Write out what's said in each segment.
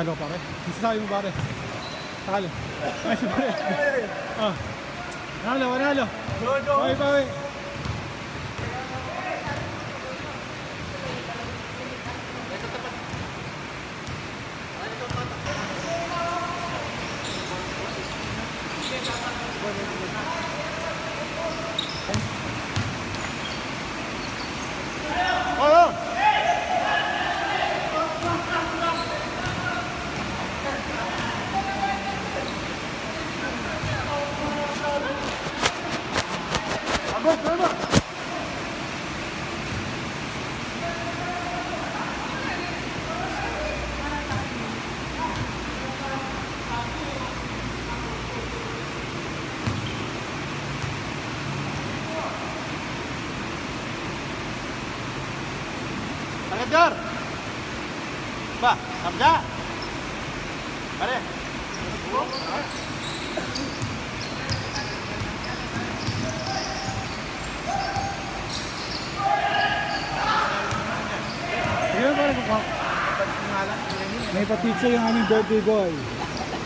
Ano pare? Sasabi mo pare? Talo. Ay si pare. Ah. Nanalo. Bye bye. Kejar. Bah, Hamza. Pare. May pa-pizza yung aming birthday boy.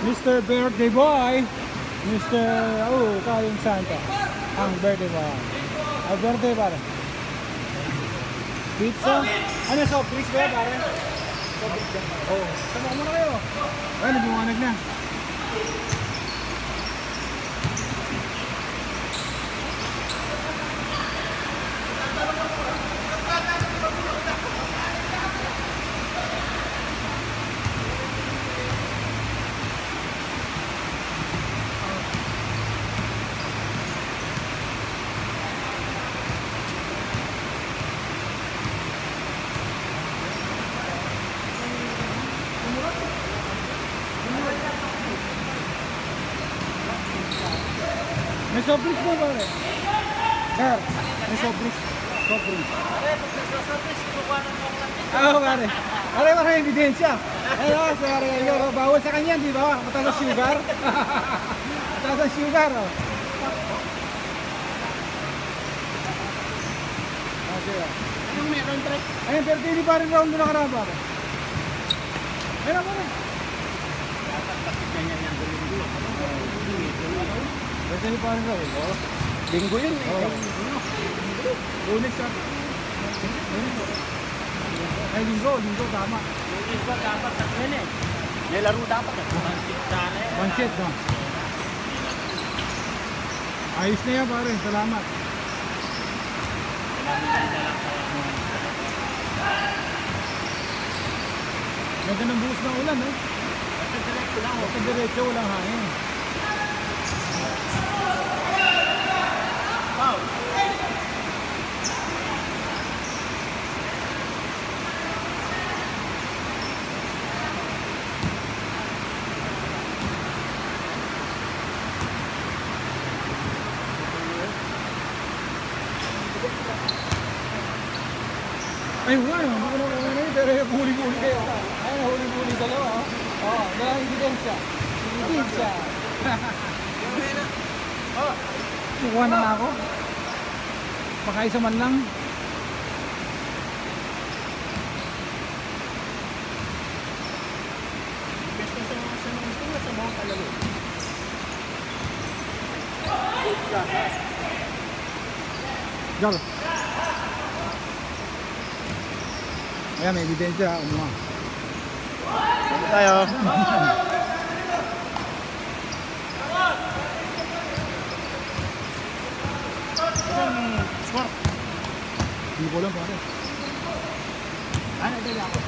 Mr. Birthday Boy. Mr. Kayong Santa. Ang birthday boy. Ang birthday pare. Pizza? Ano, soft drinks ba pare? Soft drinks ba? Oo. Sama mo na kayo. Ay, nagbumanag na. May soft drinks ba pare? Sir, may soft drinks. Soft drinks. Pare, pag nagsasoft drinks, kinukuhanan mo ako lang. Pare. Pare, ebidensya. Pare, bawal sa kanya, di ba? Mataas ang sugar. Mataas ang sugar, oh. Okay, Anong meron, Trek? ayun, pero hindi pa rin round na nakaraan, pare. Ayun, pare. Ganyan yan, linggo. Pwede niyo pa rin round, oh. Linggo yun, eh. Lunes siya. Ay, linggo, tama. Lunes ba dapat sa yan eh? May laro dapat eh. Pansit sana eh. Pansit, no? Ayos na yan, pare. Salamat. Ganda ng buhos ng ulan, eh. Basta diretso, walang hangin. Wow. Ay, wala yun. Hindi ko na kung ano yun. Pero huli-huli kayo. Ay, huli-huli dalawa. Oo, dalawa ebidensya. Ebidensya. Kukuha na nga ako. Baka isa man lang. Basta sa mga kalalo. Gal. Ayan, may ebidensya. Umuha. Saan tayo? Score. Hindi ko lang, pare. Ano, dali ako.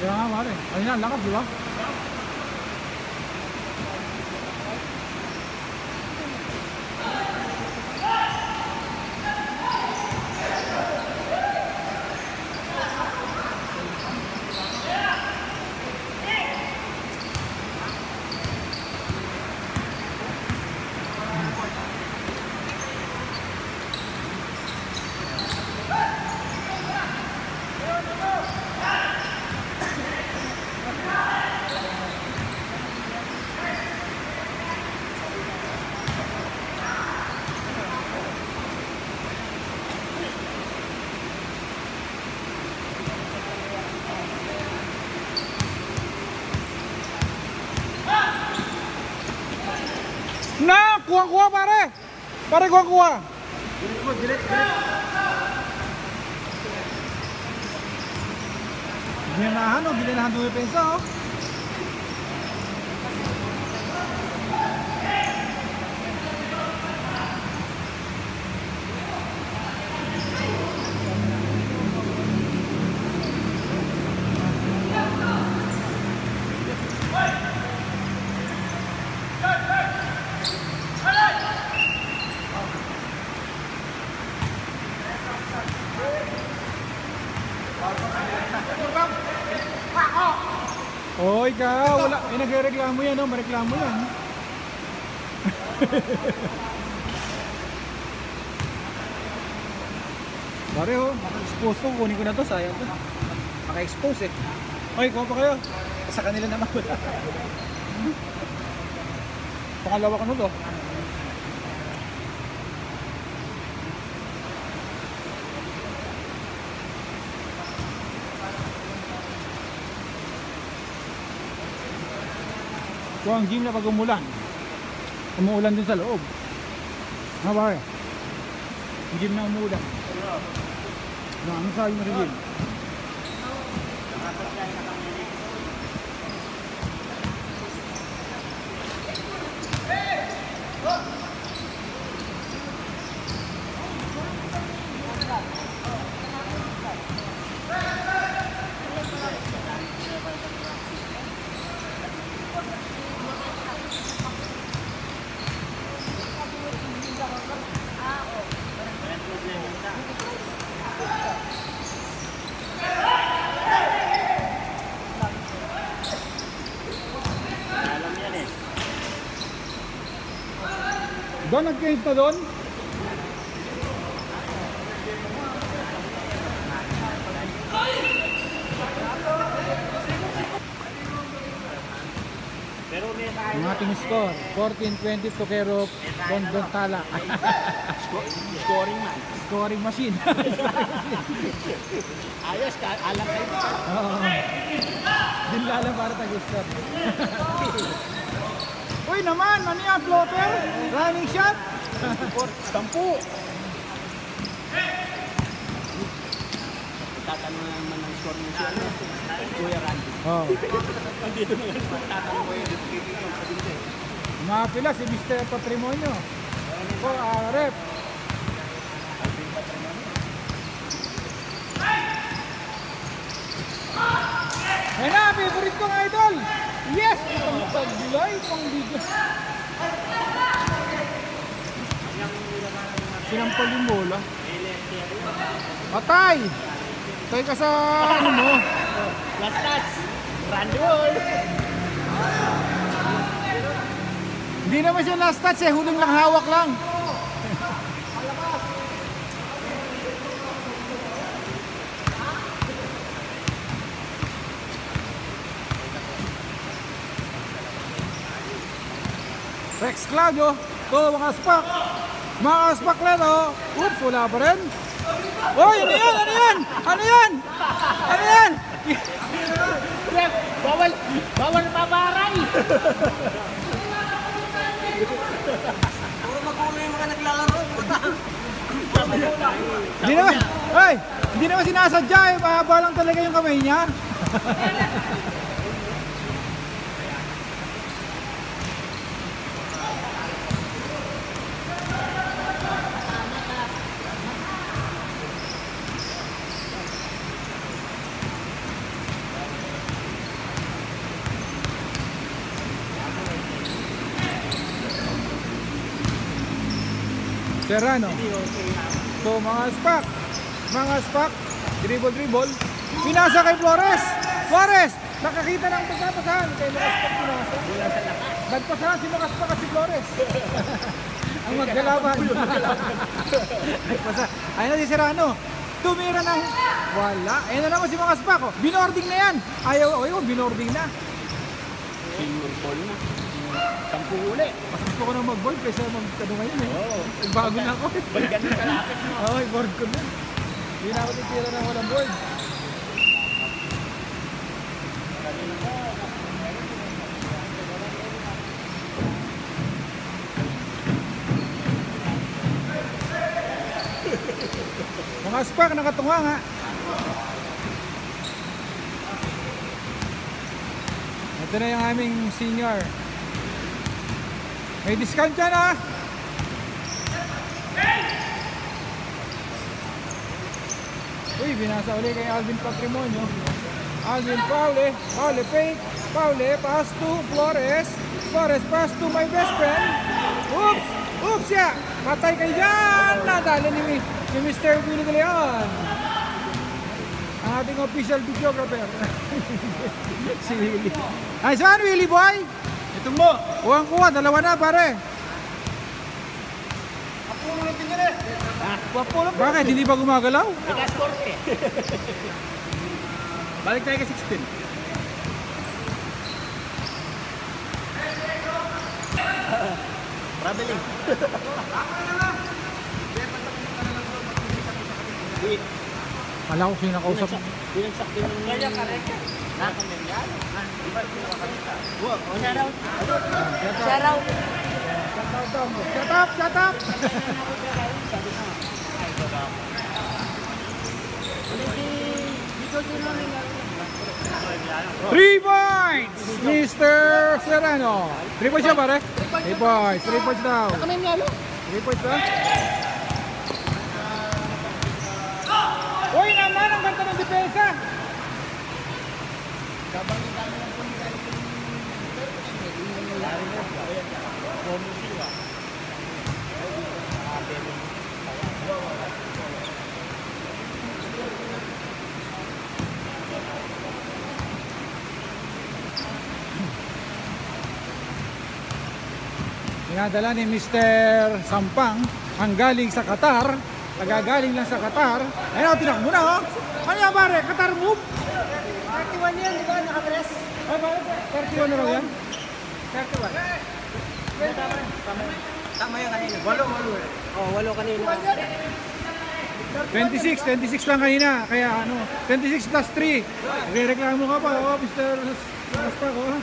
Kaya nga pare. Ayun na, lakas di ba? Na, kuha-kuha pare. Pare kuha-kuha. Ginahan o, ginahan 2 peso oh. Oh, ikaw, wala. Eh, nagreklamo yan, no? Mareklamo yan. Pareho, maka-expose to. Kunin ko na to, sayang to. Maka-expose eh. Hoy, kuha pa kayo. Sa kanila naman. Pangalawa ka na to. So ang gym na pag umulan din sa loob. Ha ba? Ang gym na umulan. Ano sabi mo rin gym? Doon, nag-change na doon? Ang ating score, 14-20 Toquero Condontala. Scoring man. Scoring machine. Ayos ka, alam kayo. Oo. Dinlala para tag-score. Uy naman, ano yan, floater? Running shot? Sampu. Tatanong naman ng score mo siya. Kuya Randy. Oo. Nandito naman tatanong ko yun. Mapila si Mr. Patrimonio. Rep. Ayun na, favorite kong idol. Yes! Itong tagbilay, pang bigas. Sinampal yung bola. Patay! Patay ka sa ano mo. Last touch. Randy Wall. Hindi naman siya last touch eh, huling lang, hawak lang. Rex Claudio, to mga spak. Mga spak lang oh. Oops, wala pa rin. Hoy, ano yan? Ano yan? Ano yan? Ano yan? Rep, bawal babaray. Puro magulo yung mga naglalaro. Hindi naman, hey, hindi naman sinasadya eh. Mahaba lang talaga yung kamay niya. Serrano. Hindi okay na. So mga spak, dribble, pinasa kay Flores. Flores, nakakita ng pagpapasahan kay mga spak pinasa. Wala sa lakas. Nagpasahan si mga spak at si Flores. Ang magkalaban. Ayun na si Serrano. Tumira ng wala. Ayun na naman si mga spak. Oh. Binording na yan. Ayaw, binording na. Senior ball na. 10 uli. Mas gusto ko na mag-board kaysa mag-ano ngayon eh. Oo. Bago na ako. Balikan yung kalapit mo. Oo, board ko na. Hindi na ako titira ng walang board. Mga spak, nakatunga nga. Ito na yung aming senior. May discount dyan ah. Uy, binasa uli kay Alvin Patrimonio. Alvin, Paule, fake. Paule, pass to Flores. Flores, pass to my best friend. Oops ya. Patay kayo dyan. Nadali ni Mr. Willie de Leon. Ang ating official videographer. Si Willie. Ay, saan Willie boy? Itong mo. Kuha, dalawa na pare. Apulong tingin eh. Wapulong. Bakit? Hindi ba gumagalaw? Nag-score eh. Balik tayo ka 16. Traveling. Kala ko sino nakausap. Binagsak din yung... Kaya ka rin. Nakakamyan. Diba? Shoutout. Shoutout. Shut up! 3 points! Mr. Serrano. 3 points siya pare? 3 points. 3 points daw. 3 points daw. Uy naman, ang ganda ng depensa. Pinadala ni Mr. Sampang ang galing sa Qatar. Nagagaling lang sa Qatar. Ayun, tinakbo na oh. Ano yan pare? Qatar move? 31 yan, di ba? Nakapress. Ay, pare, 31 na raw yan? 31. Tama yan kanina. 8 eh. Oh, 8 kanina. 26 lang kanina. Kaya ano, 26 plus 3. Re-reklamo ka pa, oh, Mr. Raspak, oh.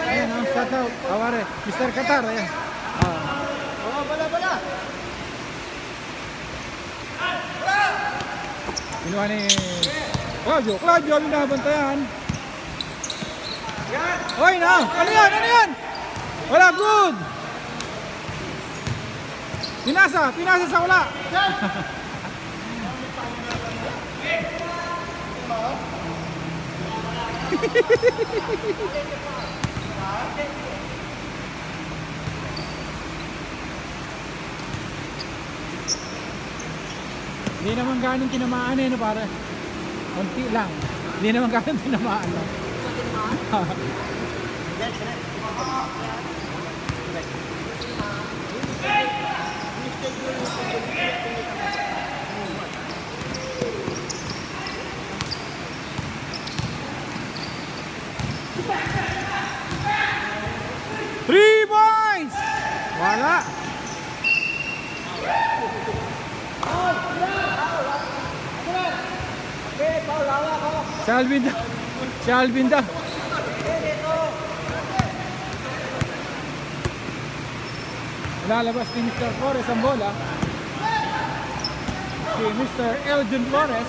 Ayan, oh, shout out. Pare, Mr. Qatar, ayan. Oh, bala. Kinuha ni Claudio, binabantayan. Hoy na! Ano yan? Wala, good! Pinasa sa wala. Hindi naman ganun tinamaan eh, no pare? Konti lang. Hindi naman ganun tinamaan. No? Three points! Wala! Si Alvin daw. Lalabas ni Mr. Flores ang bola. Si Mr. Elgin Flores.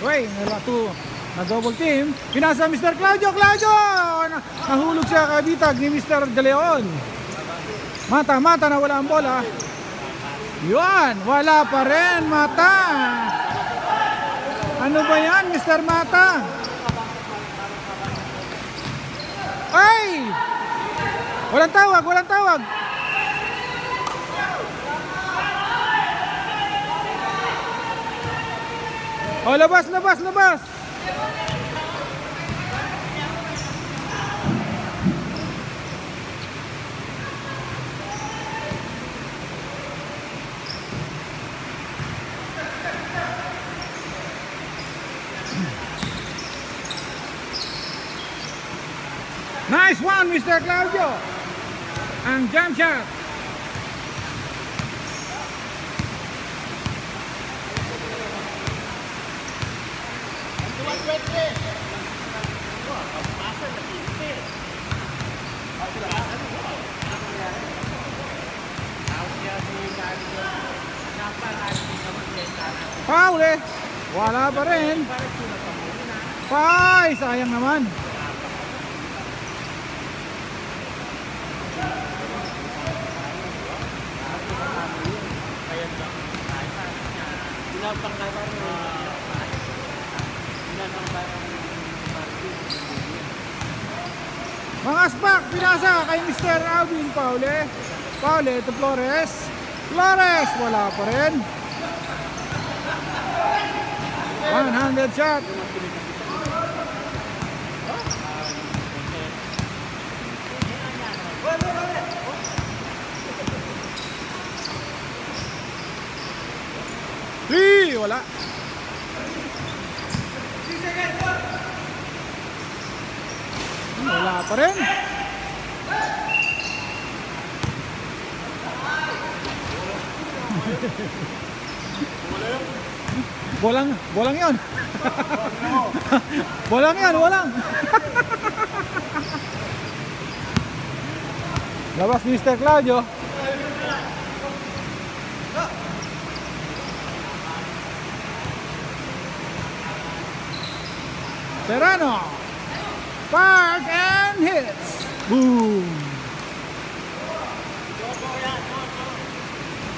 Uy, na double team. Pinasa Mr. Claudio. Nahulog siya kabitag ni Mr. De Leon. Mata na wala ang bola. Yun, wala pa rin, Mata. Ano ba yan, Mr. Mata? Ay! Walang tawag, walang tawag. Oh, labas, labas, labas. Nice one, Mr. Claudio. Ang jump shot. Foul eh. Wala pa rin. Ay, sayang naman. Mga spak, pinasa kay Mr. Alvin Paule. Paule to Flores. Flores, wala pa rin. 100 shot. Wala. Wala pa rin. Bolang yun. Bolang yan, bolang. Labas Mr. Claudio. Serrano. Park and hits. Boom.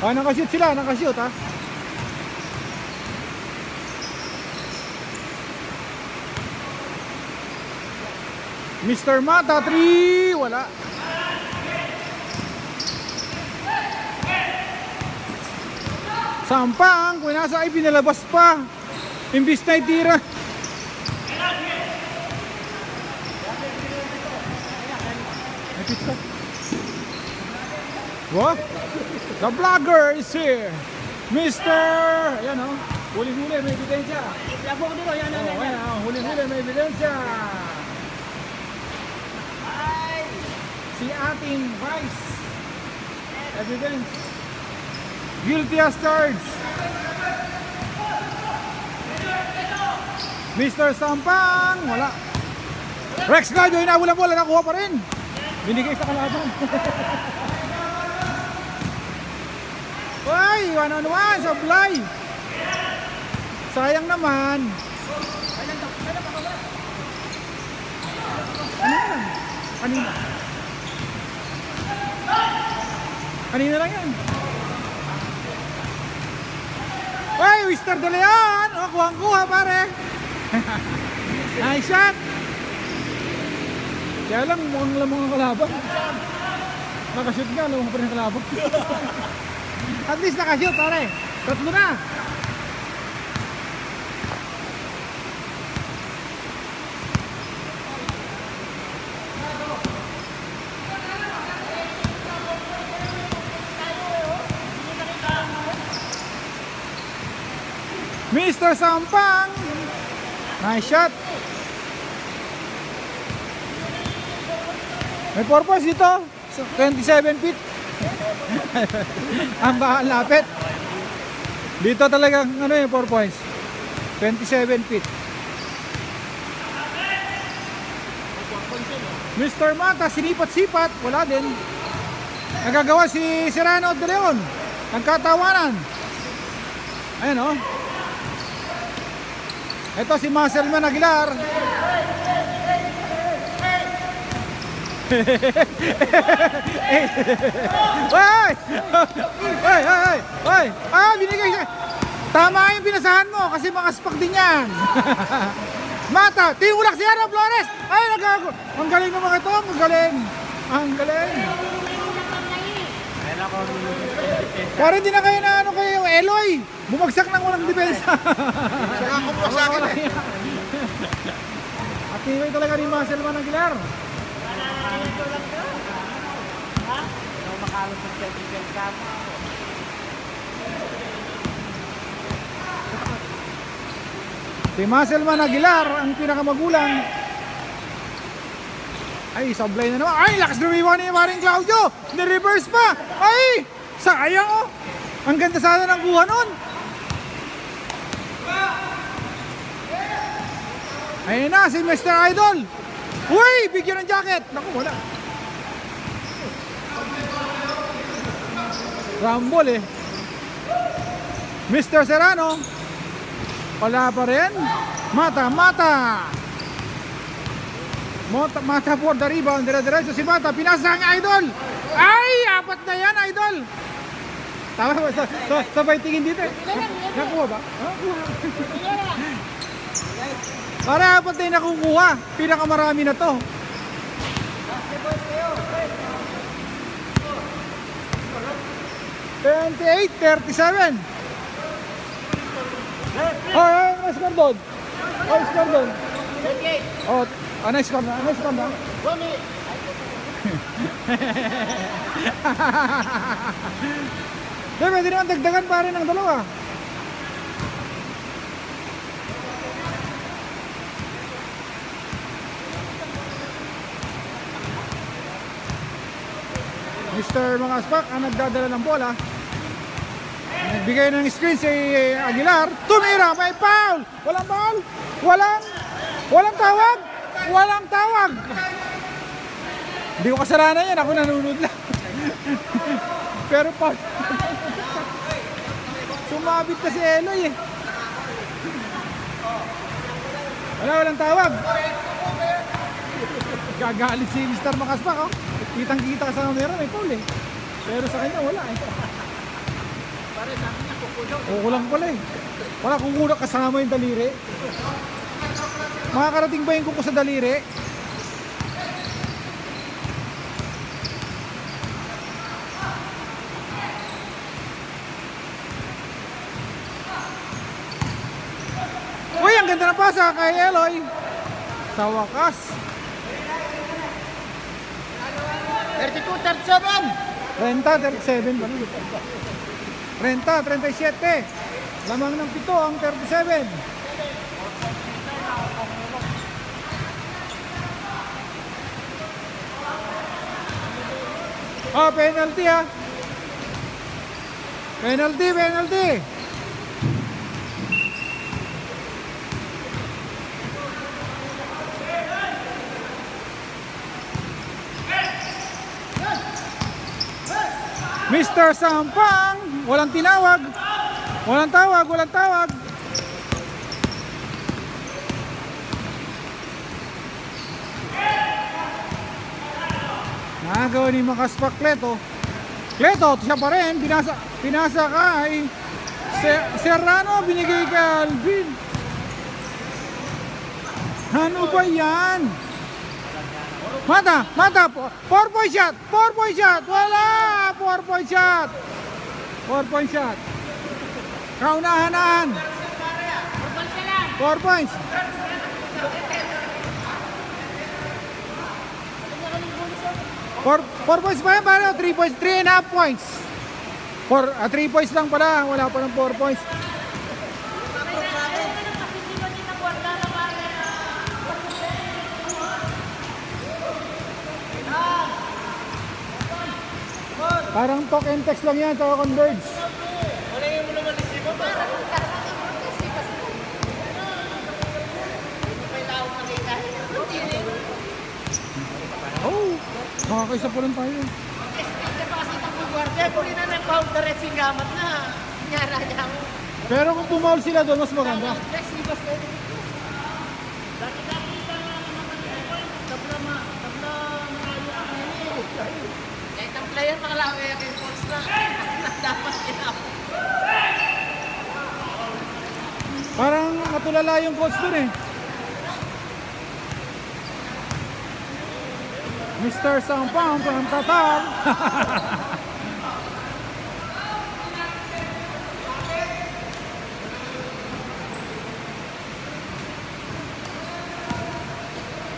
Ah, nakashoot sila, nakashoot ha. Mr. Mata 3, wala. Sampang, kung nasa ay pinalabas pa. Imbis na itira. What? The vlogger is here. Mr. Ayan o. Huli-huli, may ebidensya. Huli-huli, may ebidensya. Si ating Vice. Evidence. Guilty as charged. Mr. Sampang, wala. Rex Gadio, inabulang bola, nakuha pa rin. Binigay sa kalaban. Uy, 1-on-1 sa fly. Sayang naman. Kanina. Kanina lang yan. Uy, Mr. De Leon. O, kuhang-kuha pare. Nice shot. Kaya lang, mukhang lamang ang kalaban. Nakashoot nga, lamang pa rin ang kalaban. At least nakashoot pare. Tatlo na. Mr. Sampang. Nice shot. May purpose dito. 27 feet. Ang lapit. Dito talagang ano yung 4 points. 27 feet. Mr. Mata, sinipat-sipat. Wala din. Nagagawa si Serrano de Leon. Nagkatawanan. Ayan o. Ito si Muscleman Aguilar. Hoy! Hoy! Hoy! Hoy! Ah, binigay siya. Tama yung pinasahan mo kasi makaspak din yan. Mata, tinulak si Ana Flores. Ay, nagago. Ang galing ng mga ito. Ang galing. Ang galing. Para hindi na kayo na ano kayo, Eloy. Bumagsak ng walang depensa. Saka kumpos sa akin eh. At iway talaga ni Marcel Managilar. Si Marcel Managilar ang pinakamagulang. Ay, sablay na naman. Ay, lakas lumiwan ni Maring Claudio. Ni-reverse pa. Ay, sayang oh. Ang ganda sana ng buha nun. Ayun na, si Mr. Idol. Uy, bigyan ng jacket. Naku, wala. Rumble eh. Mr. Serrano. Wala pa rin. Mata. Mata for the rebound. Dire-diretso si Mata. Pinasa ang Idol. Ay, apat na yan, Idol. Tama ba? Sabay tingin dito. Nakuha ba? Para apat na yung nakukuha. Pinakamarami na to. $28-37. Oh, nice score doon. Oh, score doon. Oh, nice score na. Nice score na. Pwede naman dagdagan pa rin ng dalawa. Mr. Mangaspak ang nagdadala ng bola. Nagbigay ng screen si Aguilar. Tumira, may foul. Walang foul. Walang tawag. Walang tawag. Hindi ko kasalanan yan. Ako nanonood lang. Pero foul. Sumabit kasi Eloy eh. Walang tawag. Gagalit si Mr. Makaspak oh. Kitang-kita ka sa camera, may foul eh. Pero sa kanya wala eh. Kukulang pala eh. Wala, kukulang kasama yung daliri. Makakarating ba yung kuko sa daliri? Uy, ang ganda na pasa kay Eloy. Sa wakas. 32-37. Renta, 37 ba? Renta, 37. Lamang ng 7 ang 37. Oh, penalty ha. Penalty. Mr. Sampang, walang tinawag. Walang tawag. Nagawa ni Makaspak Cleto, siya pa rin. Pinasa ka ay Serrano, binigay kay Alvin. Ano ba yan? Mata, 4-point shot. Wala, 4-point shot. 4-point shot. Kaunahan. 4 points. 4 points pa yan, paano? 3 points, 3.5 points. 3 points lang pala, wala pa ng 4 points. Parang talk and text lang yan, tsaka converge. Malingin mo naman si Sibo para Oh, makakaisa pa rin tayo. Pero kung pumaul sila doon, mas maganda. kaya kay Fox na. Dapat ina. Parang natulala yung coach dun eh. Mr. Sampang from Qatar.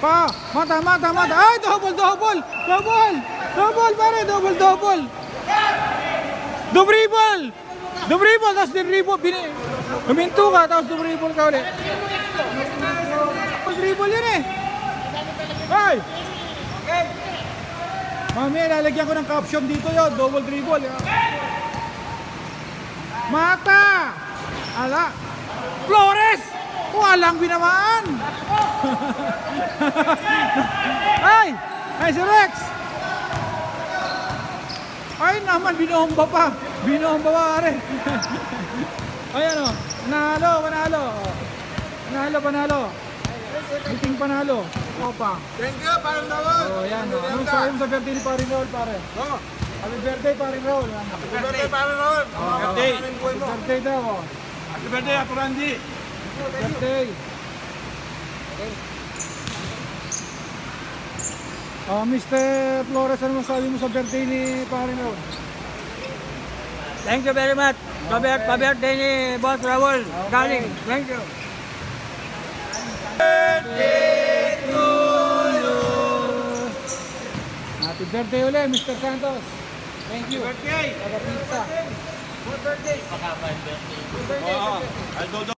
Pa, mata. Ay, double pare, double. Double, tapos dribble. Huminto ka, tapos dribble ka ulit. Dribble yun eh. Ay! Mami, lalagyan ko ng caption dito yun, double dribble. Mata! Ala! Flores! Walang binamaan! Ay! Ay, si Rex! Ay naman, binomba pa! Binomba pa, pare! Ayan o, panalo! Biting panalo! Opa! Thank you, parang dawal. O, yan o. Anong sayo mo sa birthday ni Paring Raul, pare? Oh, Happy birthday, Paring Raul! happy birthday, parang dawal. Birthday. Happy birthday daw o. Happy birthday, Apo Randy. Birthday! Mr. Flores, ano masabi mo sa birthday ni Paring Raul? Thank you very much. Pa-birthday ni Boss Raul. Galing. Thank you. Happy birthday ulit, Mr. Santos. Thank you. Birthday. Taga pizza. Oo. Ay, Dodo.